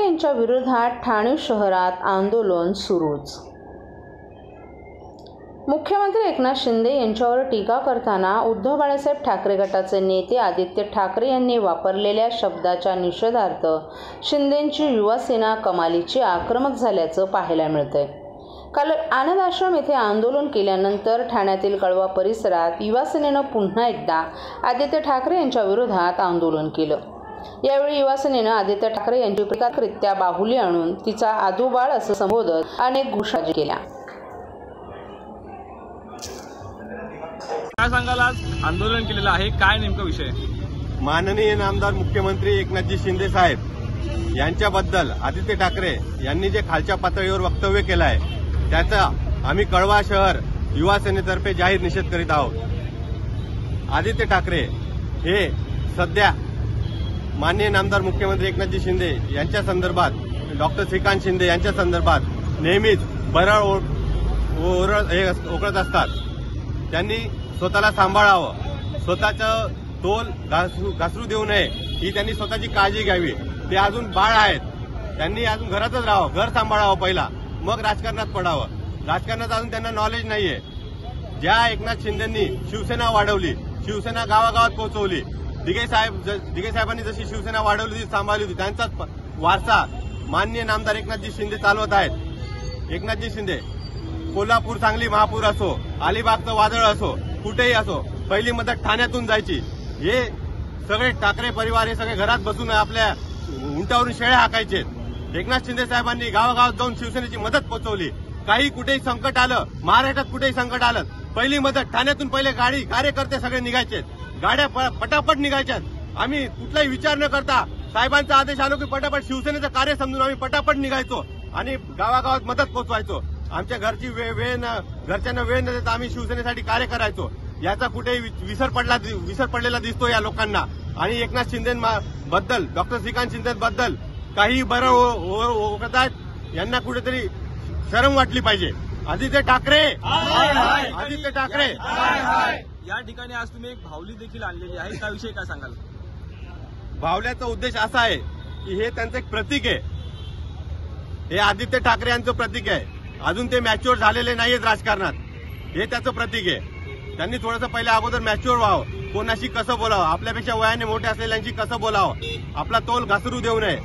ठाकरे यांच्या विरोधात ठाणे शहरात आंदोलन सुरूच। मुख्यमंत्री एकनाथ शिंदे यांच्यावर टीका करताना उद्धव बाळासाहेब ठाकरे गटाचे नेते आदित्य ठाकरे यांनी वापरलेल्या शब्दाच्या निषेधार्थ शिंदेंची युवासेना कमालीची आक्रमक झाल्याचं पाहायला मिळतंय। काल आनंद आश्रम येथे आंदोलन केल्यानंतर ठाण्यातील कळवा परिसरात युवासेनेनं पुन्हा एकदा आदित्य ठाकरे यांच्या विरोधात आंदोलन केलं। यावेळी युवासेनेनं आदित्य ठाकरे यांची प्रतिकात्मकरित्या बाहुली आणून तिचा आदूबाळ असं संबोधत अनेक घोषणा केल्या। काय सांगाल, आज आंदोलन केलेलं आहे, काय नेमका विषय? माननीय नामदार मुख्यमंत्री एकनाथजी शिंदे साहेब यांच्याबद्दल आदित्य ठाकरे यांनी जे खालच्या पातळीवर वक्तव्य केलं आहे त्याचा आम्ही कळवा शहर युवा सेनेतर्फे जाहीर निषेध करीत आहोत। आदित्य ठाकरे हे सध्या माननीय नामदार मुख्यमंत्री एकनाथजी शिंदे यांच्या संदर्भात, डॉक्टर श्रीकांत शिंदे यांच्या संदर्भात नेहमीच बरळ ओकळत असतात। त्यांनी स्वतःला सांभाळावं, स्वतःचं तोल घासरू देऊ नये ही त्यांनी स्वतःची काळजी घ्यावी। ते अजून बाळ आहेत, त्यांनी अजून घरातच राहावं, घर सांभाळावं पहिला, मग राजकारणात पडावं। राजकारणात अजून त्यांना नॉलेज नाहीये। ज्या एकनाथ शिंदेंनी शिवसेना वाढवली, शिवसेना गावागावात पोहोचवली, दिघे साहेबांनी जशी शिवसेना वाढवली होती, सांभाळली होती, त्यांचाच वारसा माननीय नामदार एकनाथजी शिंदे चालवत आहेत। एकनाथजी शिंदे कोल्हापूर, सांगली महापूर असो, अलिबागचं वादळ असो, कुठेही असो, पहिली मदत ठाण्यातून जायची। हे सगळे ठाकरे परिवार हे सगळे घरात बसून आपल्या उंटावरून शेळ्या हाकायचे। एकनाथ शिंदे साहेबांनी गावागावात जाऊन शिवसेनेची मदत पोहोचवली। काही कुठेही संकट आलं, महाराष्ट्रात कुठेही संकट आलं, पहिली मदत ठाण्यातून पहिले गाडी, कार्यकर्ते सगळे निघायचे, गाड्या पटापट निघायच्या। आम्ही कुठलाही विचार न करता साहेबांचा आदेश आलो की पटापट शिवसेनेचं कार्य समजून आम्ही पटापट निघायचो आणि गावागावात मदत पोहोचवायचो। आमच्या घरच्यांना वेळ न देता आम्ही शिवसेनेसाठी कार्य करायचो। याचा कुठेही विसर पडलेला दिसतो या लोकांना। आणि एकनाथ शिंदेबद्दल, डॉक्टर श्रीकांत शिंदेबद्दल काही बरं ओळखत आहेत, यांना कुठेतरी शरम वाटली पाहिजे। आदित्य ठाकरे, आदित्य ठाकरे। या ठिकाणी आज तुम्ही एक भावली देखील आणलेली आहे, त्याविषयी काय सांगाल? भावल्याचा उद्देश असा आहे की हे त्यांचं एक प्रतीक आहे, हे आदित्य ठाकरे यांचं प्रतीक आहे। अजून ते मॅच्युअर झालेले नाहीयेत राजकारणात, हे त्याचं प्रतीक आहे। त्यांनी थोडंसं पहिले अगोदर मॅच्युअर व्हावं, कोणाशी कसं बोलावं, आपल्यापेक्षा वयाने मोठे असलेल्यांशी कसं बोलावं, आपला तोल घसरू देऊ नये,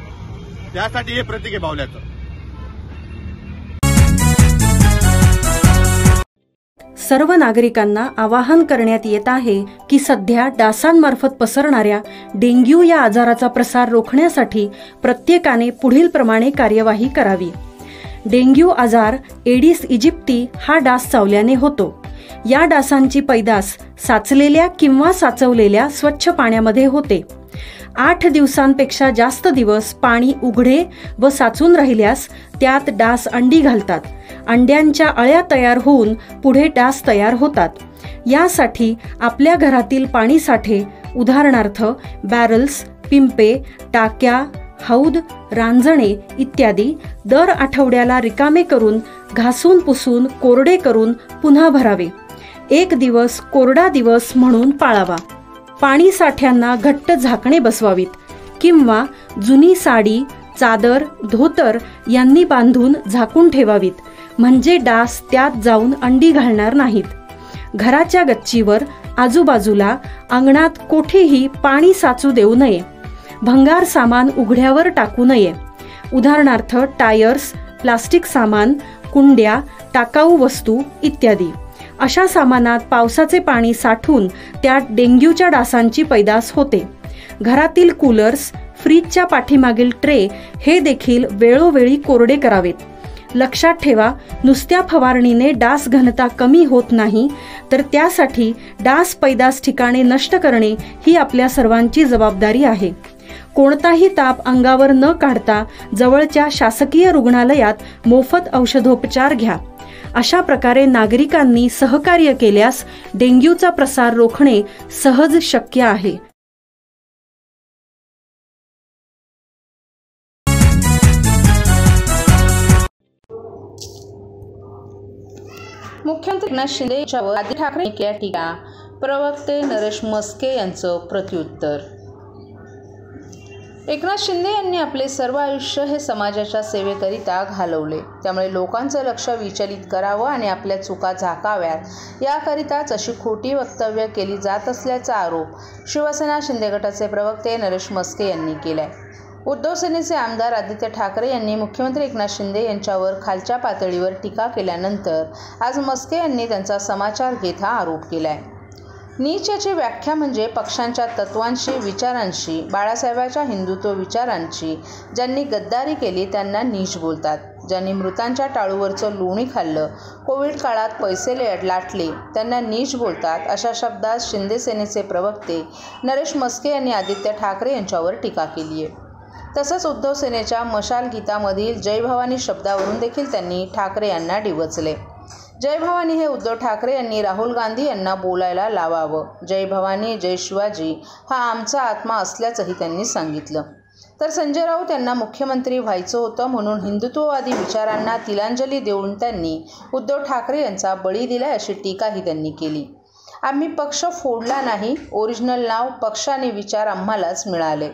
त्यासाठी हे प्रतीक आहे भावल्याचं। सर्व नागरिकांना आवाहन करण्यात येत आहे की सध्या डासांमार्फत पसरणाऱ्या डेंग्यू या आजाराचा प्रसार रोखण्यासाठी प्रत्येकाने पुढील प्रमाणे कार्यवाही करावी। डेंग्यू आजार एडिस इजिप्ती हा डास चावल्याने होतो। या डासांची पैदास साचलेल्या किंवा साचवलेल्या स्वच्छ पाण्यामध्ये होते। 8 दिवसांपेक्षा जास्त दिवस पाणी उघडे व साचून राहिल्यास त्यात डास अंडी घालतात। अंड्यांच्या अळ्या तयार होऊन पुढे डास तयार होतात। यासाठी आपल्या घरातील पाणी साठे, उदाहरणार्थ बॅरल्स, पिंपे, टाक्या, हौद, रांजणे इत्यादी दर आठवड्याला रिकामे करून घासून पुसून कोरडे करून पुन्हा भरावे। 1 दिवस कोरडा दिवस म्हणून पाळावा। पाणी साठ्यांना घट्ट झाकणे बसवावीत किंवा जुनी साडी, चादर, धोतर यांनी बांधून झाकून ठेवावीत, म्हणजे डास त्यात जाऊन अंडी घालणार नाहीत। घराच्या गच्चीवर, आजूबाजूला, अंगणात कोठेही पाणी साचू देऊ नये। भंगार सामान उघड्यावर टाकू नये, उदाहरणार्थ टायर्स, प्लास्टिक सामान, कुंड्या, टाकाऊ वस्तू इत्यादी। अशा सामानात पावसाचे पाणी साठून त्यात डेंग्यूच्या डासांची पैदास होते। घरातील कूलर्स, फ्रीजच्या पाठीमागील ट्रे हे देखील वेळोवेळी कोरडे करावेत। लक्षात ठेवा, नुसत्या फवारणीने डास घनता कमी होत नाही, तर त्यासाठी डास पैदास ठिकाणे नष्ट करणे ही आपल्या सर्वांची जबाबदारी आहे। कोणताही ताप अंगावर न काढता जवळच्या शासकीय रुग्णालयात मोफत औषधोपचार घ्या। अशा प्रकारे नागरिकांनी सहकार्य केल्यास डेंग्यूचा प्रसार रोखणे सहज शक्य आहे। मुख्यमंत्री एकनाथ शिंदे यांच्यावर आदित्य ठाकरे केल्या टीका, प्रवक्ते नरेश मस्के यांचं प्रत्युत्तर। एकनाथ शिंदे यांनी आपले सर्व आयुष्य हे समाजाच्या सेवेकरिता घालवले. त्यामुळे लोकांचं लक्ष विचलित करावं आणि आपल्या चुका झाकाव्यात याकरिताच अशी खोटी वक्तव्य केली जात असल्याचा आरोप शिवसेना शिंदे गटाचे प्रवक्ते नरेश मस्के यांनी केलाय. उद्धव सेनेचे आमदार आदित्य ठाकरे यांनी मुख्यमंत्री एकनाथ शिंदे यांच्यावर खालच्या पातळीवर टीका केल्यानंतर आज मस्के यांनी त्यांचा समाचार घेत हा आरोप केलाय. नीच याची व्याख्या म्हणजे पक्षांच्या तत्वांशी, विचारांशी, बाळासाहेबांच्या हिंदुत्व विचारांची ज्यांनी गद्दारी केली त्यांना नीच बोलतात. ज्यांनी मृतांच्या टाळूवरचं लोणी खाल्लं, कोविड काळात पैसे लाटले त्यांना नीच बोलतात, अशा शब्दात शिंदे सेनेचे प्रवक्ते नरेश मस्के यांनी आदित्य ठाकरे यांच्यावर टीका केली आहे. तसंच उद्धव सेनेच्या मशाल गीतामधील जय भवानी शब्दावरून देखील त्यांनी ठाकरे यांना डिवचले. जय भवानी हे उद्धव ठाकरे यांनी राहुल गांधी यांना बोलायला लावावं. जय भवानी जय शिवाजी हा आमचा आत्मा असल्याचंही त्यांनी सांगितलं. तर संजय राऊत यांना मुख्यमंत्री व्हायचं होतं म्हणून हिंदुत्ववादी विचारांना तिलांजली देऊन त्यांनी उद्धव ठाकरे यांचा बळी दिला अशी टीकाही त्यांनी केली. आम्ही पक्ष फोडला नाही, ओरिजिनल नाव पक्ष आणि विचार आम्हालाच मिळाले.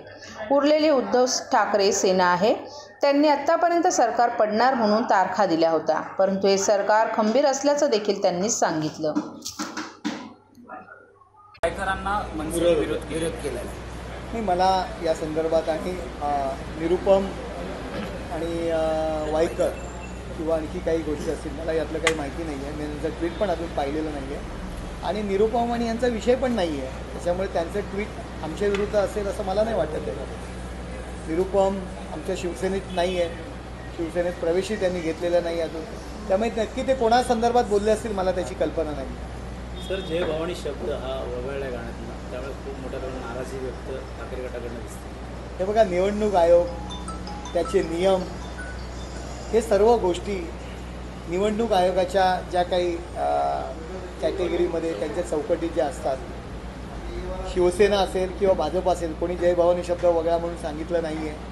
उरलेली उद्धव ठाकरे सेना आहे. त्यांनी आत्तापर्यंत सरकार पडणार म्हणून तारखा दिल्या होत्या, परंतु हे सरकार खंबीर असल्याचं देखील त्यांनी सांगितलं. विरोध केला नाही. मला या संदर्भात आणि निरुपम आणि वाईकर किंवा आणखी काही गोष्टी असतील मला यातलं काही माहिती नाही आहे. मी त्यांचं ट्विट पण अजून पाहिलेलं नाही आहे आणि निरुपम आणि यांचा विषय पण नाही आहे. त्याच्यामुळे त्यांचं ट्विट आमच्या विरुद्ध असेल असं मला नाही वाटत आहे. निरुपम आमच्या शिवसेनेत नाही आहे, शिवसेनेत प्रवेशही त्यांनी घेतलेला नाही अजून. त्यामुळे नक्की ते कोणासंदर्भात बोलले असतील मला त्याची कल्पना नाही. सर, जय भवानी शब्द हा वगळला गाण्यातला, त्यामुळे खूप मोठ्या प्रमाणात नाराजी व्यक्त ठाकरे गटाकडनं दिसते. हे बघा, निवडणूक आयोग, त्याचे नियम, हे सर्व गोष्टी निवडणूक आयोगाच्या ज्या काही कॅटेगरीमध्ये त्यांच्या चौकटीत ज्या असतात, शिवसेना असेल किंवा भाजप असेल, कोणी जय भवानी शब्द वगळा म्हणून सांगितलं नाही आहे.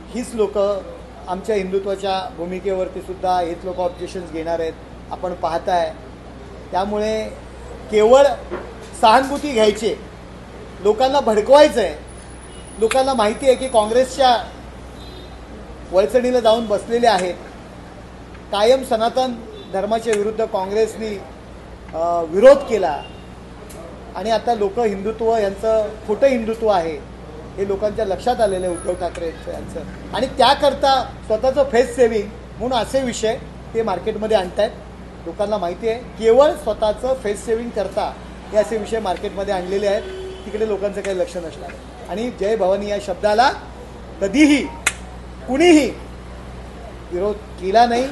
हीच लोक आमच्या हिंदुत्वाच्या भूमिकेवरती सुद्धा हेच लोक ऑब्जेक्शन्स घेणार आहेत, आपण पाहताय. त्यामुळे केवळ सहानुभूती घ्यायची, लोकांना भडकवायचं आहे. लोकांना माहिती आहे की काँग्रेसच्या वळचणीला जाऊन बसलेले आहेत. कायम सनातन धर्माच्या विरुद्ध काँग्रेसनी विरोध केला आणि आता लोक हिंदुत्व यांचं खोटं हिंदुत्व आहे हे लोकांच्या लक्षात आलेलं आहे उद्धव ठाकरे यांचं. आणि त्याकरता स्वतःचं फेस सेव्हिंग म्हणून असे विषय ते मार्केटमध्ये आणत आहेत. लोकांना माहिती आहे केवळ स्वतःचं फेस सेव्हिंग करता हे असे विषय मार्केटमध्ये आणलेले आहेत. तिकडे लोकांचं काही लक्ष नसणार. आणि जय भवानी या शब्दाला कधीही कुणीही विरोध केला नाही,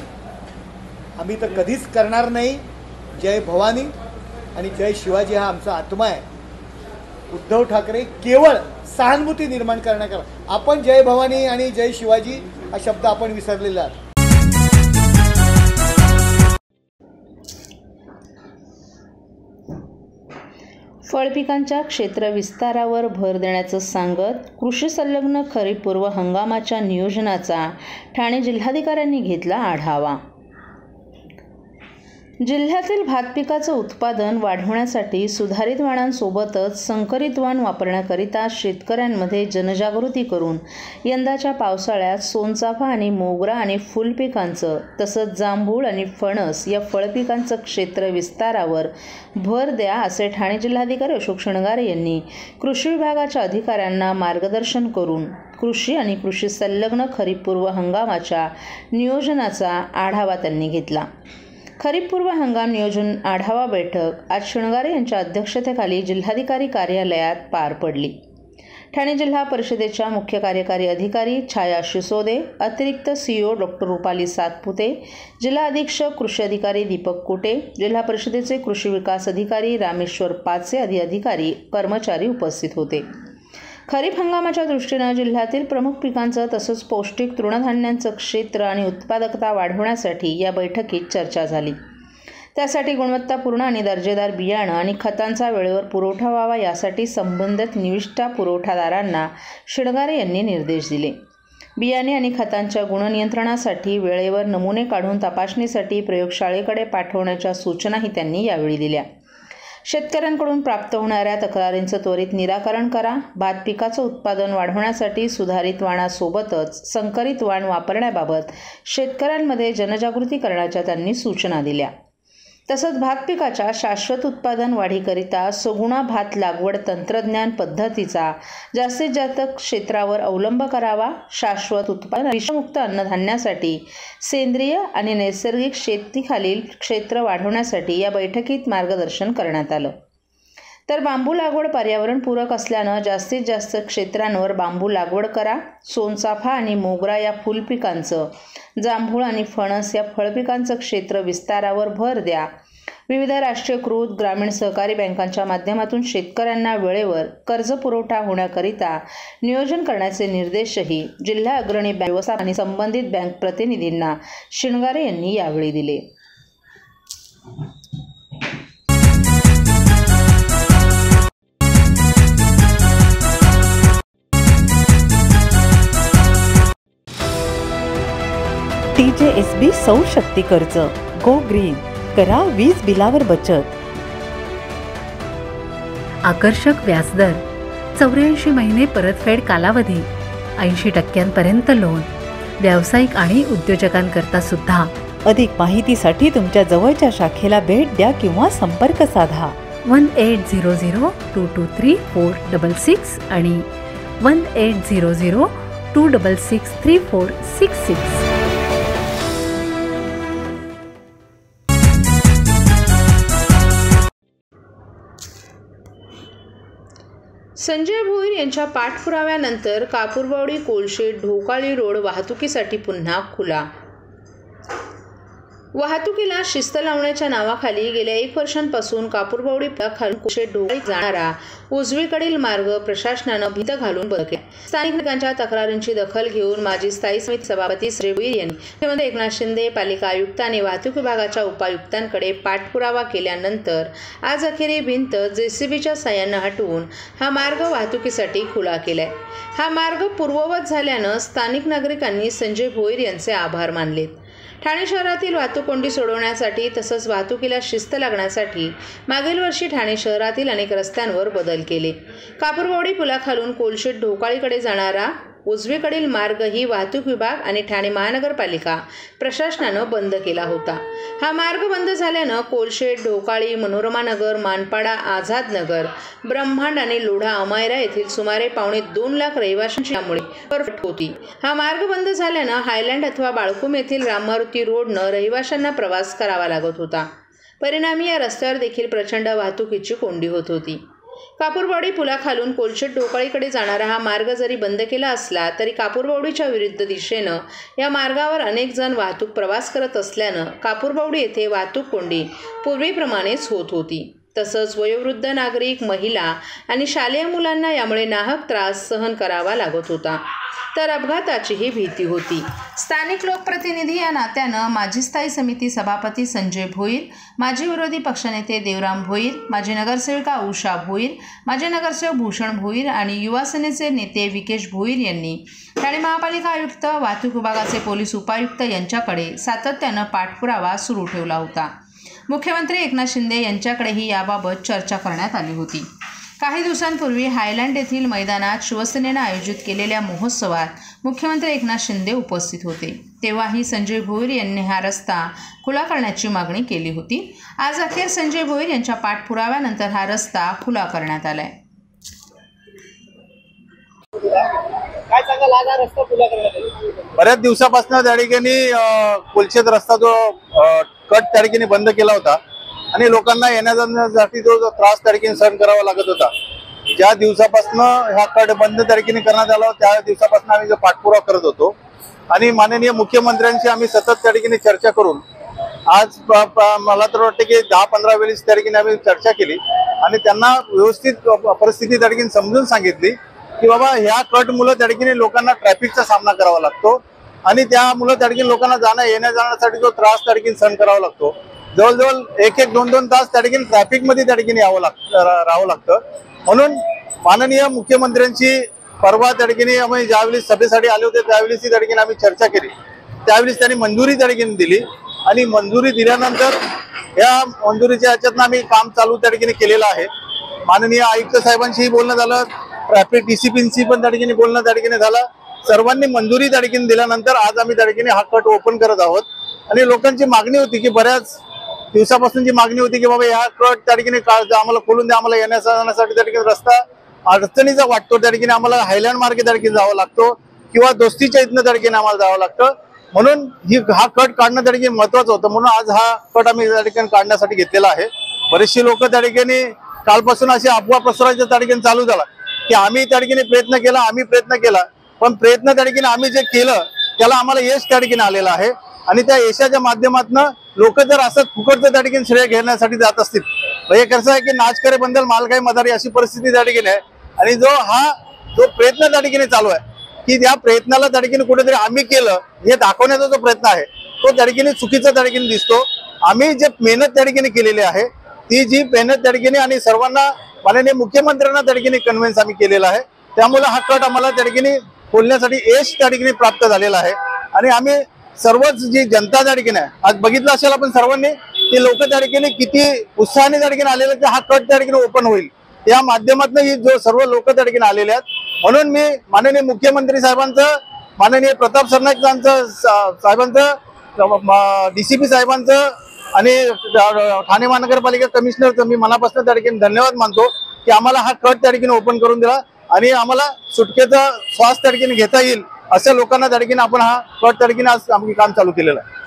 आम्ही तर कधीच करणार नाही. जय भवानी आणि जय शिवाजी हा आमचा आत्मा आहे. उद्धव ठाकरे केवळ सहानुभूती निर्माण करण्याकरता आपण जय भवानी आणि जय शिवाजी हा शब्द आपण विसरलेला आहोत. फळपिकांच्या क्षेत्र विस्तारावर भर देण्याचं सांगत कृषी संलग्न खरीप पूर्व हंगामाच्या नियोजनाचा ठाणे जिल्हाधिकाऱ्यांनी घेतला आढावा. जिल्ह्यातील भात पिकाचं उत्पादन वाढवण्यासाठी सुधारित वाणांसोबतच संकरित वाण वापरण्याकरिता शेतकऱ्यांमध्ये जनजागृती करून यंदाच्या पावसाळ्यात सोनचाफा आणि मोगरा आणि फुलपिकांचं तसंच जांभूळ आणि फणस या फळपिकांचं क्षेत्र विस्तारावर भर द्या असे ठाणे जिल्हाधिकारी अशोक शृंगारे यांनी कृषी विभागाच्या अधिकाऱ्यांना मार्गदर्शन करून कृषी आणि कृषी संलग्न खरीप पूर्व हंगामाच्या नियोजनाचा आढावा त्यांनी घेतला. खरीप पूर्व हंगाम नियोजन आढावा बैठक आज शृंगारे यांच्या अध्यक्षतेखाली जिल्हाधिकारी कार्यालयात पार पडली. ठाणे जिल्हा परिषदेच्या मुख्य कार्यकारी अधिकारी छाया शिसोदे, अतिरिक्त CEO डॉक्टर रुपाली सातपुते, जिल्हा अधीक्षक कृषी अधिकारी दीपक कुटे, जिल्हा परिषदेचे कृषी विकास अधिकारी रामेश्वर पाचे आदी अधिकारी कर्मचारी उपस्थित होते. खरीप हंगामाच्या दृष्टीनं जिल्ह्यातील प्रमुख पिकांचं तसंच पौष्टिक तृणधान्यांचं क्षेत्र आणि उत्पादकता वाढवण्यासाठी या बैठकीत चर्चा झाली. त्यासाठी गुणवत्तापूर्ण आणि दर्जेदार बियाणं आणि खतांचा वेळेवर पुरवठा व्हावा यासाठी संबंधित निविष्ठा पुरवठादारांना शृंगारे यांनी निर्देश दिले. बियाणे आणि खतांच्या गुणनियंत्रणासाठी वेळेवर नमुने काढून तपासणीसाठी प्रयोगशाळेकडे पाठवण्याच्या सूचनाही त्यांनी यावेळी दिल्या. शेतकऱ्यांकडून प्राप्त होणाऱ्या तक्रारींचं त्वरित निराकरण करा. भात पिकाचं उत्पादन वाढवण्यासाठी सुधारित वाणासोबतच संकरित वाण वापरण्याबाबत शेतकऱ्यांमध्ये जनजागृती करण्याच्या त्यांनी सूचना दिल्या. तसंच भात पिकाच्या शाश्वत उत्पादन वाढीकरिता सुगुणा भात लागवड तंत्रज्ञान पद्धतीचा जास्तीत जास्त क्षेत्रावर अवलंब करावा. शाश्वत उत्पादन विषमुक्त अन्नधान्यासाठी सेंद्रिय आणि नैसर्गिक शेतीखालील क्षेत्र वाढवण्यासाठी या बैठकीत मार्गदर्शन करण्यात आलं. तर बांबू लागवड पर्यावरणपूरक असल्यानं जास्तीत जास्त क्षेत्रांवर बांबू लागवड करा. सोनचाफा आणि मोगरा या फुलपिकांचं, जांभूळ आणि फणस या फळपिकांचं क्षेत्र विस्तारावर भर द्या. विविध राष्ट्रीयकृत ग्रामीण सहकारी बँकांच्या माध्यमातून शेतकऱ्यांना वेळेवर कर्ज पुरवठा होण्याकरिता नियोजन करण्याचे निर्देशही जिल्हा अग्रणी बँक व्यवस्थापक आणि संबंधित बँक प्रतिनिधींना शिणगारे यांनी यावेळी दिले. TJSB सौर शक्ती कर्ज, गो ग्रीन, करा वीज बिलावर बचत. आकर्षक व्याजदर, 84 महिने परतफेड कालावधी, 80% लोन, व्यावसायिक आणि उद्योजकांकरता सुद्धा. अधिक माहितीसाठी तुमच्या जवळच्या शाखेला भेट द्या किंवा संपर्क साधा. 1800-223-466 आणि 1800-266-3466. संजय भोईर यांच्या पाठपुराव्यानंतर कापूरबावडी कोलशेत ढोकाळी रोड वाहतुकीसाठी पुन्हा खुला. वाहतुकीला शिस्त लावण्याच्या नावाखाली गेल्या 1 वर्षांपासून कापूरबावडी खालून कोलशेत ढोकाळी जाणारा उजवीकडील मार्ग प्रशासनानं भिंत घालून बंद केला. स्थानिक नागरिकांच्या तक्रारींची दखल घेऊन माजी स्थायी समिती सभापती संजय भोईर यांनी मुख्यमंत्री एकनाथ शिंदे, पालिका आयुक्त आणि वाहतूक विभागाच्या उपायुक्तांकडे पाठपुरावा केल्यानंतर आज अखेर भिंत JCBच्या साहाय्यानं हटवून हा मार्ग वाहतुकीसाठी खुला केलाय. हा मार्ग पूर्ववत झाल्यानं स्थानिक नागरिकांनी संजय भोईर यांचे आभार मानलेत. ठाणे शहरातील वाहतूक कोंडी सोडवण्यासाठी तसंच वाहतुकीला शिस्त लागण्यासाठी मागील वर्षी ठाणे शहरातील अनेक रस्त्यांवर बदल केले. कापूरबावडी पुलाखालून कोलशेत ढोकाळीकडे जाणारा उजवीकडील मार्गही वाहतूक विभाग आणि ठाणे महानगरपालिका प्रशासनानं बंद केला होता. हा मार्ग बंद झाल्यानं कोलशेत, ढोकाळी, मनोरमा नगर, मानपाडा, आझाद नगर, ब्रह्मांड आणि लोढा अमायरा येथील सुमारे 2.25 लाख रहिवाशांची यामुळे फरफट होती. हा मार्ग बंद झाल्यानं हायलँड अथवा बाळकुम येथील राममारुती रोडनं रहिवाशांना प्रवास करावा लागत होता. परिणामी या रस्त्यावर देखील प्रचंड वाहतुकीची कोंडी होत होती. कापूरबावडी पुलाखालून कोलशेत ढोकाळीकडे जाणारा हा मार्ग जरी बंद केला असला तरी कापूरबावडीच्या विरुद्ध दिशेनं या मार्गावर अनेक जण वाहतूक प्रवास करत असल्यानं कापूरबावडी येथे वाहतूक कोंडी पूर्वीप्रमाणेच होत होती. तसंच वयोवृद्ध नागरिक, महिला आणि शालेय मुलांना यामुळे नाहक त्रास सहन करावा लागत होता. तर अपघाताचीही भीती होती. स्थानिक लोकप्रतिनिधी या नात्यानं माजी स्थायी समिती सभापती संजय भोईर, माजी विरोधी पक्षनेते देवराम भोईर, माजी नगरसेविका उषा भोईर, माजी नगरसेवक भूषण भोईर आणि युवा सेनेचे नेते विकेश भोईर यांनी ठाणे महापालिका आयुक्त, वाहतूक विभागाचे पोलीस उपायुक्त यांच्याकडे सातत्यानं पाठपुरावा सुरू ठेवला होता. मुख्यमंत्री एकनाथ शिंदे यांच्याकडेही याबाबत चर्चा करण्यात आली होती. काही दिवसांपूर्वी हायलँड येथील मैदानात शिवसेनेनं आयोजित केलेल्या महोत्सवात मुख्यमंत्री एकनाथ शिंदे उपस्थित होते. तेव्हाही संजय भोईर यांनी हा रस्ता खुला करण्याची मागणी केली होती. आज अखेर संजय भोईर यांच्या पाठपुराव्यानंतर हा रस्ता खुला करण्यात आलाय. बऱ्याच दिवसापासून त्या ठिकाणी कोलशेत रस्ता जो कट त्या ठिकाणी बंद केला होता आणि लोकांना येण्या जाण्यासाठी जो त्रास त्या ठिकाणी सहन करावा लागत होता. ज्या दिवसापासून हा कट बंद त्या ठिकाणी करण्यात आला त्या दिवसापासून आम्ही जो पाठपुरावा करत होतो आणि माननीय मुख्यमंत्र्यांशी आम्ही सतत त्या ठिकाणी चर्चा करून आज मला तर वाटतं की 10-15 वेळेस त्या ठिकाणी आम्ही चर्चा केली आणि त्यांना व्यवस्थित परिस्थिती त्या ठिकाणी समजून सांगितली की बाबा ह्या कट मुलं त्या ठिकाणी लोकांना ट्रॅफिकचा सामना करावा लागतो आणि त्यामुळे त्या ठिकाणी लोकांना येण्या जाण्यासाठी जो त्रास त्या ठिकाणी सहन करावा लागतो. जवळजवळ 1-2 तास त्या ठिकाणी ट्रॅफिकमध्ये त्या ठिकाणी राहावं लागतं. म्हणून माननीय मुख्यमंत्र्यांची परवा त्या ठिकाणी आम्ही ज्यावेळी सभेसाठी आले होते त्यावेळेस त्या ठिकाणी आम्ही चर्चा केली. त्यावेळेस त्यांनी मंजुरी त्या ठिकाणी दिली आणि मंजुरी दिल्यानंतर या मंजुरीच्या ह्याच्यातनं आम्ही काम चालू त्या ठिकाणी केलेलं आहे. माननीय आयुक्त साहेबांशीही बोलणं झालं, ट्रॅफिक डीसीपींशी पण त्या ठिकाणी बोलणं त्या ठिकाणी झालं. सर्वांनी मंजुरी त्या ठिकाणी दिल्यानंतर आज आम्ही त्या ठिकाणी हा कट ओपन करत आहोत. आणि लोकांची मागणी होती की बऱ्याच दिवसापासूनची मागणी होती की बाबा हा कट त्या ठिकाणी आम्हाला खोलून द्या, आम्हाला येण्यासाठी त्या ठिकाणी रस्ता अडचणीचा वाटतो, त्या ठिकाणी आम्हाला हायलँड मार्गे त्या ठिकाणी जावं लागतो किंवा दोस्तीच्या इथनं त्या ठिकाणी आम्हाला जावं लागतं. म्हणून हा कट काढणं त्या ठिकाणी महत्वाचं होतं. म्हणून आज हा कट आम्ही त्या ठिकाणी काढण्यासाठी घेतलेला आहे. बरेचसे लोक त्या ठिकाणी कालपासून अशी अफवा पसरवायचं त्या ठिकाणी चालू झाला की आम्ही त्या ठिकाणी प्रयत्न केला, पण प्रयत्न त्या ठिकाणी आम्ही जे केलं त्याला आम्हाला यश त्या ठिकाणी आलेलं आहे. आणि त्या यशाच्या माध्यमातून लोक जर असं फुकटचं त्या ठिकाणी श्रेय घेण्यासाठी जात असतील, हे कसं आहे की नाच करे बंदल माल काय मदारी अशी परिस्थिती त्या ठिकाणी आहे. आणि जो प्रयत्न त्या ठिकाणी चालू आहे की त्या प्रयत्नाला त्या ठिकाणी कुठेतरी आम्ही केलं हे दाखवण्याचा जो प्रयत्न आहे तो त्या ठिकाणी चुकीचा त्या ठिकाणी दिसतो. आम्ही जे मेहनत त्या ठिकाणी केलेली आहे ती जी मेहनत त्या ठिकाणी आणि सर्वांना माननीय मुख्यमंत्र्यांना त्या ठिकाणी कन्व्हिन्स आम्ही केलेला आहे. त्यामुळे हा कट आम्हाला त्या ठिकाणी खोलण्यासाठी यश त्या ठिकाणी प्राप्त झालेला आहे. आणि आम्ही सर्वच जी जनता त्या ठिकाणी आहे, आज बघितलं असेल आपण सर्वांनी की लोक त्या ठिकाणी किती उत्साहाने त्या ठिकाणी आलेले की हा कट त्या ठिकाणी ओपन होईल या माध्यमातून ही जो सर्व लोक त्या ठिकाणी आलेले आहेत. म्हणून मी माननीय मुख्यमंत्री साहेबांचं, माननीय प्रताप सरनाईक साहेबांचं, डीसीपी साहेबांचं आणि ठाणे महानगरपालिका कमिशनरचं मी मनापासून त्या ठिकाणी धन्यवाद मानतो की आम्हाला हा कट त्या ठिकाणी ओपन करून दिला आणि आम्हाला सुटकेचा श्वास त्या ठिकाणी घेता येईल अशा लोकांना त्या ठिकाणी आपण हा कट त्या ठिकाणी आज आम्ही काम चालू केलेलं आहे.